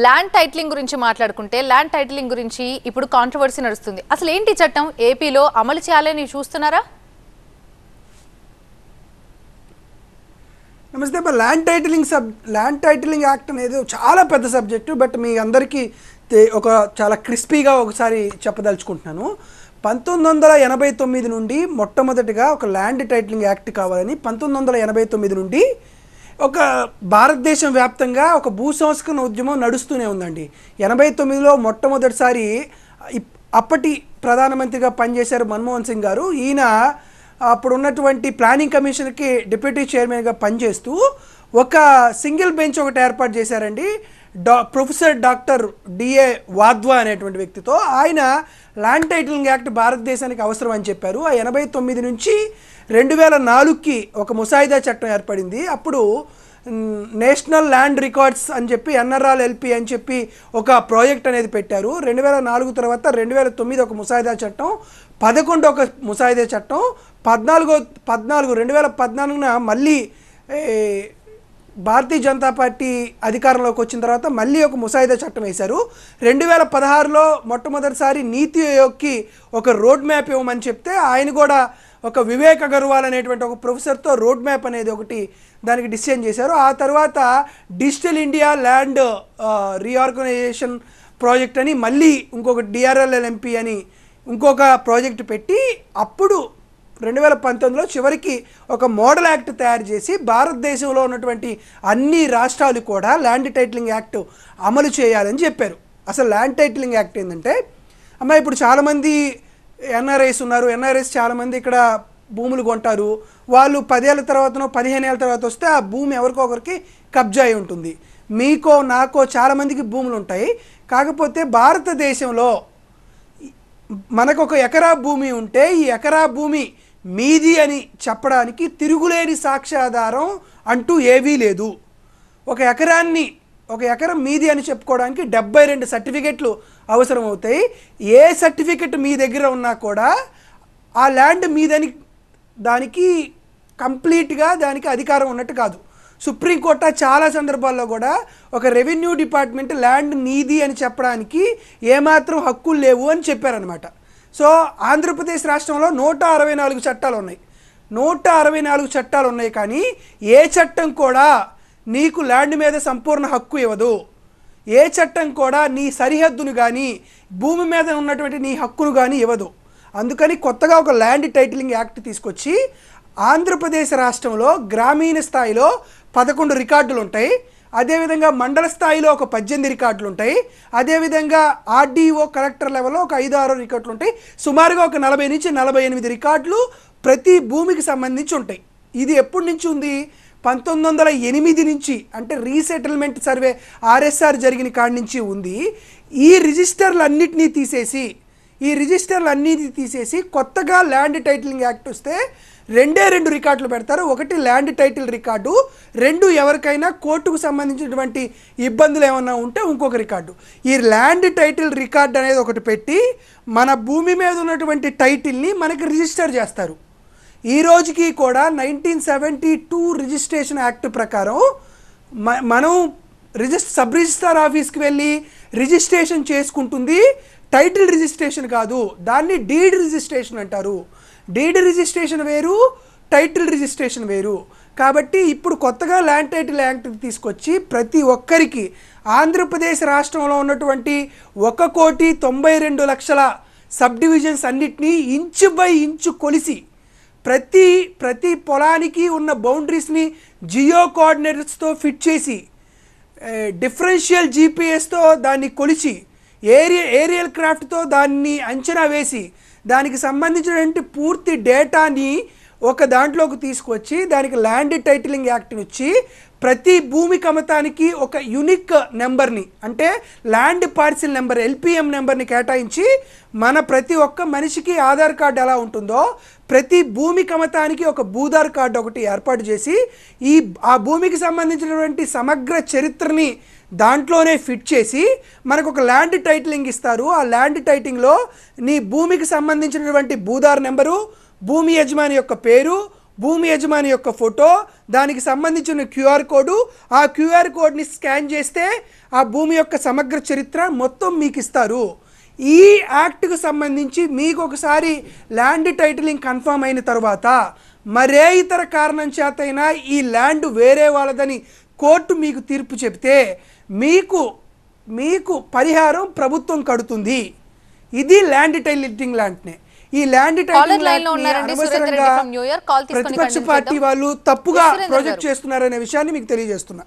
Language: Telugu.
ల్యాండ్ టైటిలింగ్ గురించి మాట్లాడుకుంటే ల్యాండ్ టైటిలింగ్ గురించి ఇప్పుడు కాంట్రవర్సీ నడుస్తుంది. అసలు ఏంటి చట్టం ఏపీలో అమలు చేయాలని చూస్తున్నారా? నమస్తే. ల్యాండ్ టైటిలింగ్ యాక్ట్ అనేది చాలా పెద్ద సబ్జెక్టు. బట్ మీ అందరికీ ఒక చాలా క్రిస్పీగా ఒకసారి చెప్పదలుచుకుంటున్నాను. 1989 నుండి మొట్టమొదటిగా ఒక ల్యాండ్ టైటిలింగ్ యాక్ట్ కావాలని 1989 నుండి ఒక భారతదేశం వ్యాప్తంగా ఒక భూ సంస్కరణ ఉద్యమం నడుస్తూనే ఉందండి. 89లో మొట్టమొదటిసారి అప్పటి ప్రధానమంత్రిగా పనిచేశారు మన్మోహన్ సింగ్ గారు. ఈయన అప్పుడు ఉన్నటువంటి ప్లానింగ్ కమిషన్కి డిప్యూటీ చైర్మన్గా పనిచేస్తూ ఒక సింగిల్ బెంచ్ ఒకటి ఏర్పాటు చేశారండి. ప్రొఫెసర్ డాక్టర్ డిఏ వాద్వా అనేటువంటి వ్యక్తితో. ఆయన ల్యాండ్ టైటిలింగ్ యాక్ట్ భారతదేశానికి అవసరం అని చెప్పారు. ఆ 89 నుంచి 2004కి ఒక ముసాయిదా చట్టం ఏర్పడింది. అప్పుడు నేషనల్ ల్యాండ్ రికార్డ్స్ అని చెప్పి NRLLP అని చెప్పి ఒక ప్రాజెక్ట్ అనేది పెట్టారు. 2004 తర్వాత 2009 ఒక ముసాయిదా చట్టం, 11 ఒక ముసాయిదా చట్టం, 2014 మళ్ళీ భారతీయ జనతా పార్టీ అధికారంలోకి వచ్చిన తర్వాత మళ్ళీ ఒక ముసాయిదా చట్టం వేశారు. 2016లో మొట్టమొదటిసారి నీతి ఆయోగ్కి ఒక రోడ్ మ్యాప్ ఇవ్వమని చెప్తే ఆయన కూడా ఒక వివేక్ అగర్వాల్ అనేటువంటి ఒక ప్రొఫెసర్తో రోడ్ మ్యాప్ అనేది ఒకటి దానికి డిసిజన్ చేశారు. ఆ తర్వాత digital India land reorganisation project అని మళ్ళీ ఇంకొక DRLLMP అని ఇంకొక ప్రాజెక్ట్ పెట్టి అప్పుడు 2019లో చివరికి ఒక మోడల్ యాక్ట్ తయారు చేసి భారతదేశంలో ఉన్నటువంటి అన్ని రాష్ట్రాలు కూడా ల్యాండ్ టైటిలింగ్ యాక్ట్ అమలు చేయాలని చెప్పారు. అసలు ల్యాండ్ టైటిలింగ్ యాక్ట్ ఏంటంటే, ఇప్పుడు చాలామంది NRIs ఉన్నారు. NRIs చాలామంది ఇక్కడ భూములు కొంటారు. వాళ్ళు 10 ఏళ్ళ తర్వాతనో 15 ఏళ్ళ తర్వాత వస్తే ఆ భూమి ఎవరికొకరికి కబ్జా అయి ఉంటుంది. మీకో నాకో చాలామందికి భూములు ఉంటాయి. కాకపోతే భారతదేశంలో మనకు ఒక ఎకరా భూమి ఉంటే ఈ ఎకరా భూమి మీది అని చెప్పడానికి తిరుగులేని సాక్ష్యాధారం అంటూ ఏవీ లేదు. ఒక ఎకరం మీది అని చెప్పుకోవడానికి 72 సర్టిఫికెట్లు అవసరం అవుతాయి. ఏ సర్టిఫికెట్ మీ దగ్గర ఉన్నా కూడా ఆ ల్యాండ్ మీదని దానికి కంప్లీట్గా దానికి అధికారం ఉన్నట్టు కాదు. సుప్రీంకోర్టు చాలా సందర్భాల్లో కూడా ఒక రెవెన్యూ డిపార్ట్మెంట్ ల్యాండ్ నీది అని చెప్పడానికి ఏమాత్రం హక్కులు లేవు అని చెప్పారనమాట. సో ఆంధ్రప్రదేశ్ రాష్ట్రంలో 164 చట్టాలు ఉన్నాయి. 164 చట్టాలు ఉన్నాయి, కానీ ఏ చట్టం కూడా నీకు ల్యాండ్ మీద సంపూర్ణ హక్కు ఇవ్వదు. ఏ చట్టం కూడా నీ సరిహద్దును కానీ భూమి మీద ఉన్నటువంటి నీ హక్కును కానీ ఇవ్వదు. అందుకని కొత్తగా ఒక ల్యాండ్ టైటిలింగ్ యాక్ట్ తీసుకొచ్చి ఆంధ్రప్రదేశ్ రాష్ట్రంలో గ్రామీణ స్థాయిలో 11 రికార్డులు ఉంటాయి. అదేవిధంగా మండల స్థాయిలో ఒక 18 రికార్డులు ఉంటాయి. అదేవిధంగా RDO కలెక్టర్ లెవెల్లో ఒక 5-6 రికార్డులు ఉంటాయి. సుమారుగా ఒక 40 నుంచి 48 రికార్డులు ప్రతి భూమికి సంబంధించి ఉంటాయి. ఇది ఎప్పటి నుంచి ఉంది? 1908 నుంచి, అంటే రీసెటిల్మెంట్ సర్వే RSR జరిగిన కాడి నుంచి ఉంది. ఈ రిజిస్టర్లన్నిటినీ తీసేసి కొత్తగా ల్యాండ్ టైటిలింగ్ యాక్ట్ వస్తే 2 రికార్డులు పెడతారు. ఒకటి ల్యాండ్ టైటిల్ రికార్డు, 2 ఎవరికైనా కోర్టుకు సంబంధించినటువంటి ఇబ్బందులు ఏమన్నా ఉంటే ఇంకొక రికార్డు. ఈ ల్యాండ్ టైటిల్ రికార్డు అనేది ఒకటి పెట్టి మన భూమి మీద ఉన్నటువంటి టైటిల్ని మనకి రిజిస్టర్ చేస్తారు. ఈ రోజుకి కూడా 1972 రిజిస్ట్రేషన్ యాక్ట్ ప్రకారం మనం సబ్ రిజిస్ట్రార్ ఆఫీస్కి వెళ్ళి రిజిస్ట్రేషన్ చేసుకుంటుంది టైటిల్ రిజిస్ట్రేషన్ కాదు, దాన్ని డీడ్ రిజిస్ట్రేషన్ అంటారు. డీడ్ రిజిస్ట్రేషన్ వేరు, టైటిల్ రిజిస్ట్రేషన్ వేరు. కాబట్టి ఇప్పుడు కొత్తగా ల్యాండ్ టైటిల్ యాక్ట్ తీసుకొచ్చి ప్రతి ఒక్కరికి ఆంధ్రప్రదేశ్ రాష్ట్రంలో ఉన్నటువంటి 1,92,00,000 సబ్ డివిజన్స్ అన్నిటినీ ఇంచు బై ఇంచు కొలిసి ప్రతి పొలానికి ఉన్న బౌండరీస్ని జియో కోఆర్డినేటర్స్తో ఫిట్ చేసి డిఫరెన్షియల్ GPSతో దాన్ని కొలిచి ఏరియల్ క్రాఫ్ట్తో దాన్ని అంచనా వేసి దానికి సంబంధించినటువంటి పూర్తి డేటాని ఒక దాంట్లోకి తీసుకొచ్చి దానికి ల్యాండ్ టైటిలింగ్ యాక్ట్ని ఇచ్చి ప్రతి భూమి కమతానికి ఒక యూనిక్ నెంబర్ని, అంటే ల్యాండ్ పార్సిల్ నెంబర్ LPM నెంబర్ని కేటాయించి మన ప్రతి ఒక్క మనిషికి ఆధార్ కార్డు ఎలా ఉంటుందో ప్రతి భూమి కమతానికి ఒక భూధార్ కార్డు ఒకటి ఏర్పాటు చేసి ఆ భూమికి సంబంధించినటువంటి సమగ్ర చరిత్రని దాంట్లోనే ఫిట్ చేసి మనకు ఒక ల్యాండ్ టైటిలింగ్ ఇస్తారు. ఆ ల్యాండ్ టైటిలింగ్లో నీ భూమికి సంబంధించినటువంటి భూధార్ నెంబరు, భూమి యజమాని యొక్క పేరు, భూమి యజమాని యొక్క ఫోటో, దానికి సంబంధించిన క్యూఆర్ కోడ్, ఆ క్యూఆర్ కోడ్ని స్కాన్ చేస్తే ఆ భూమి యొక్క సమగ్ర చరిత్ర మొత్తం మీకు ఇస్తారు. ఈ యాక్ట్కు సంబంధించి మీకు ఒకసారి ల్యాండ్ టైటిలింగ్ కన్ఫర్మ్ అయిన తర్వాత మరే ఇతర కారణం చేతైనా ఈ ల్యాండ్ వేరే వాళ్ళదని కోర్టు మీకు తీర్పు చెప్తే మీకు పరిహారం ప్రభుత్వం కడుతుంది. ఇది ల్యాండ్ టైటిలింగ్ ల్యాండ్నే. ఈ ల్యాండ్ టైటిలింగ్ అనవసరంగా ప్రతిపక్ష పార్టీ వాళ్ళు తప్పుగా ప్రొజెక్ట్ చేస్తున్నారనే విషయాన్ని మీకు తెలియజేస్తున్నా.